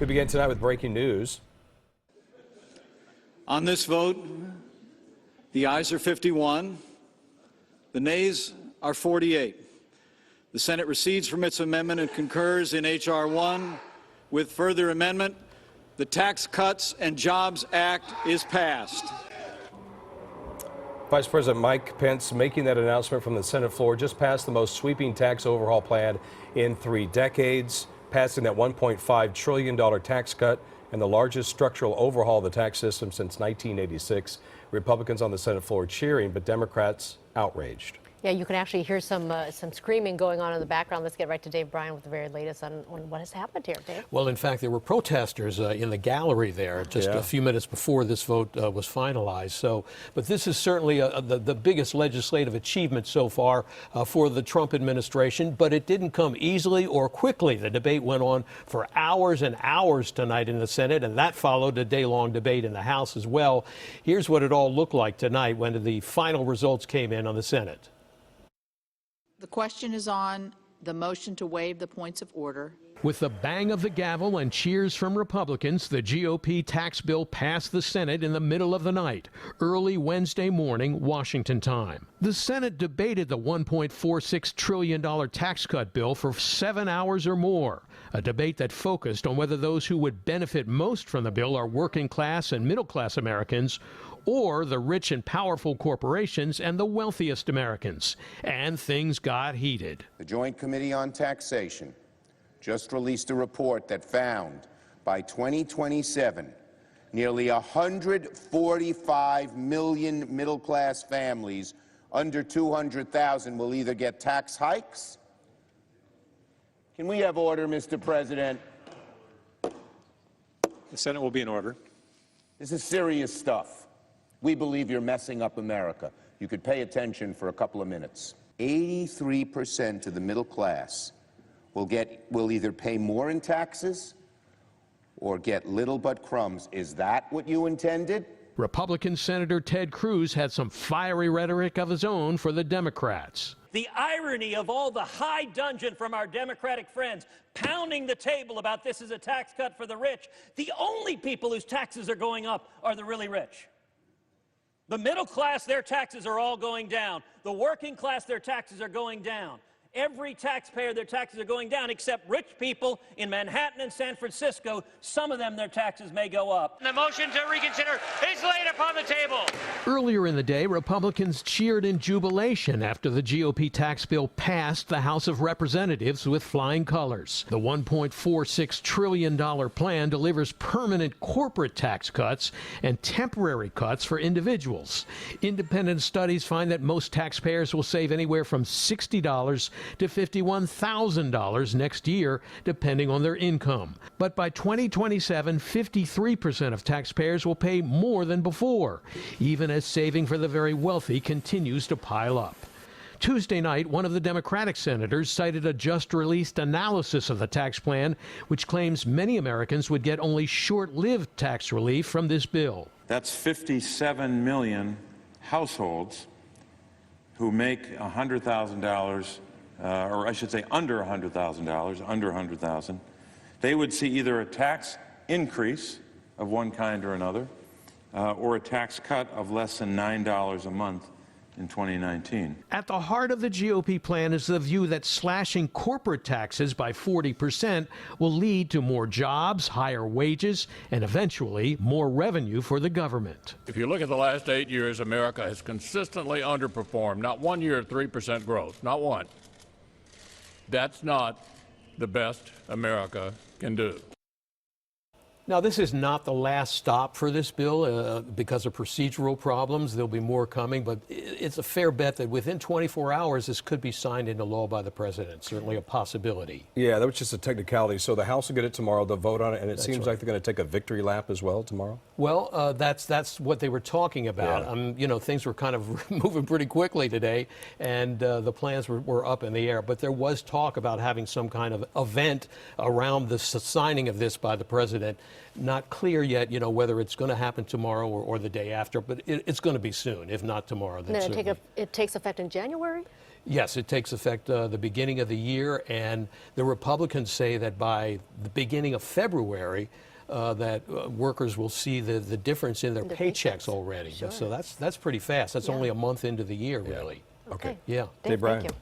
We begin tonight with breaking news. On this vote, the ayes are 51, the nays are 48. The Senate recedes from its amendment and concurs in H.R. 1 with further amendment. The Tax Cuts and Jobs Act is passed. Vice President Mike Pence making that announcement from the Senate floor, just passed the most sweeping tax overhaul plan in 3 decades, passing that $1.5 trillion tax cut and the largest structural overhaul of the tax system since 1986. Republicans on the Senate floor cheering, but Democrats outraged. Yeah, you can actually hear some screaming going on in the background. Let's get right to Dave Bryan with the very latest on what has happened here, Dave. Well, in fact, there were protesters in the gallery there just a few minutes before this vote was finalized. So, but this is certainly the biggest legislative achievement so far for the Trump administration. But it didn't come easily or quickly. The debate went on for hours and hours tonight in the Senate, and that followed a day-long debate in the House as well. Here's what it all looked like tonight when the final results came in on the Senate. The question is on the motion to waive the points of order. With the bang of the gavel and cheers from Republicans, the GOP tax bill passed the Senate in the middle of the night, early Wednesday morning, Washington time. The Senate debated the $1.46 trillion tax cut bill for 7 hours or more, a debate that focused on whether those who would benefit most from the bill are working class and middle class Americans or the rich and powerful corporations and the wealthiest Americans. And things got heated. The Joint Committee on Taxation just released a report that found by 2027, nearly 145 million middle-class families under 200,000 will either get tax hikes. Can we have order, Mr. President? The Senate will be in order. This is serious stuff. We believe you're messing up America. You could pay attention for a couple of minutes. 83% of the middle class will either pay more in taxes or get little but crumbs. Is that what you intended? Republican Senator Ted Cruz had some fiery rhetoric of his own for the Democrats. The irony of all the high dudgeon from our Democratic friends pounding the table about this is a tax cut for the rich. The only people whose taxes are going up are the really rich. The middle class, their taxes are all going down. The working class, their taxes are going down. Every taxpayer, their taxes are going down, except rich people in Manhattan and San Francisco. Some of them, their taxes may go up. The motion to reconsider is laid upon the table. Earlier in the day, Republicans cheered in jubilation after the GOP tax bill passed the House of Representatives with flying colors. The $1.46 trillion plan delivers permanent corporate tax cuts and temporary cuts for individuals. Independent studies find that most taxpayers will save anywhere from $60 to $51,000 next year, depending on their income. But by 2027, 53% of taxpayers will pay more than before, even as saving for the very wealthy continues to pile up. Tuesday night, one of the Democratic senators cited a just-released analysis of the tax plan, which claims many Americans would get only short-lived tax relief from this bill. That's 57 million households who make $100,000, or I should say under $100,000, under $100,000. They would see either a tax increase of one kind or another, or a tax cut of less than $9 a month in 2019. At the heart of the GOP plan is the view that slashing corporate taxes by 40% will lead to more jobs, higher wages, and eventually more revenue for the government. If you look at the last 8 years, America has consistently underperformed. Not one year at 3% growth, not one. That's not the best America can do. Now, this is not the last stop for this bill because of procedural problems. There'll be more coming, but it's a fair bet that within 24 hours, this could be signed into law by the president. Certainly a possibility. Yeah, that was just a technicality. So the House will get it tomorrow. They'll vote on it, and it seems like they're going to take a victory lap as well tomorrow. Well, that's what they were talking about. Yeah. You know, things were kind of moving pretty quickly today, and the plans were up in the air. But there was talk about having some kind of event around the signing of this by the president. Not clear yet, you know, whether it's going to happen tomorrow or the day after, but it's going to be soon. If not tomorrow, then it takes effect in January? Yes, it takes effect the beginning of the year, and the Republicans say that by the beginning of February, that workers will see the difference in their paychecks already. Sure. So that's pretty fast. That's only a month into the year, really. Okay. Yeah. Dave, Bryan. thank you.